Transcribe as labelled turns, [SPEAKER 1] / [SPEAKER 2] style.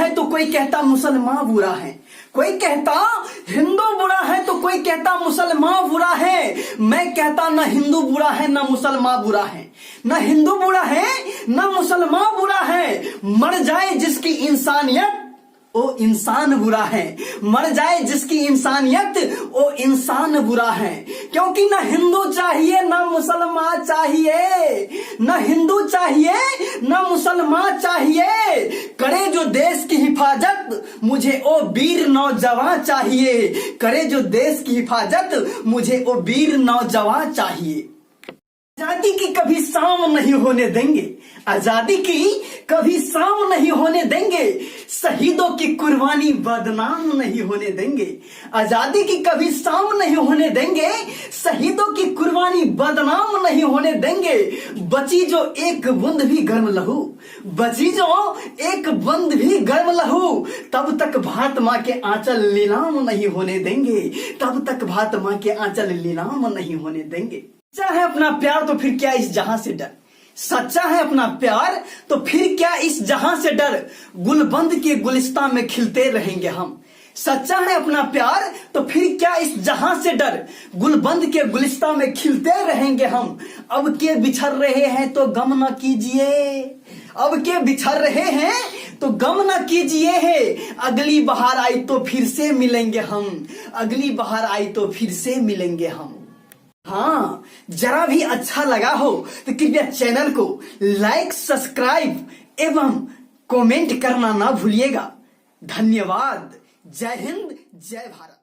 [SPEAKER 1] है तो कोई कहता मुसलमान बुरा है, कोई कहता हिंदू बुरा है तो कोई कहता मुसलमान बुरा है। मैं कहता ना हिंदू बुरा है ना मुसलमान बुरा है, ना हिंदू बुरा है ना मुसलमान बुरा है। मर जाए जिसकी इंसानियत वो इंसान बुरा है, मर जाए जिसकी इंसानियत वो इंसान बुरा है। क्योंकि ना हिंदू चाहिए ना मुसलमान चाहिए, ना हिंदू चाहिए ना मुसलमान चाहिए। करे जो देश की हिफाजत मुझे वो वीर नौजवान चाहिए, करे जो देश की हिफाजत मुझे वो वीर नौजवान चाहिए। आजादी की कभी शाम नहीं होने देंगे, आजादी की कभी शाम नहीं होने देंगे, शहीदों की कुर्बानी बदनाम नहीं होने देंगे। आजादी की कभी शाम नहीं होने देंगे, शहीदों की कुर्बानी बदनाम नहीं होने देंगे। बची जो एक बूंद भी गर्म लहू, बची जो एक बूंद भी गर्म लहू, तब तक भारत माँ के आंचल नीलाम नहीं होने देंगे, तब तक भारत माँ के आंचल नीलाम नहीं होने देंगे। सच्चा है अपना प्यार तो फिर क्या इस जहां से डर, सच्चा है अपना प्यार तो फिर क्या इस जहां से डर। गुलबंद के गुलिस्तां में खिलते रहेंगे हम, सच्चा है अपना प्यार तो फिर क्या इस जहां से डर। गुलबंद के गुलिस्तां में खिलते रहेंगे हम। अब के बिछड़ रहे हैं तो गम न कीजिए, अब के बिछड़ रहे हैं तो गम न कीजिए है। अगली बहार आई तो फिर से मिलेंगे हम, अगली बहार आई तो फिर से मिलेंगे हम। हाँ, जरा भी अच्छा लगा हो तो कृपया चैनल को लाइक, सब्सक्राइब एवं कमेंट करना ना भूलिएगा। धन्यवाद। जय हिंद, जय भारत।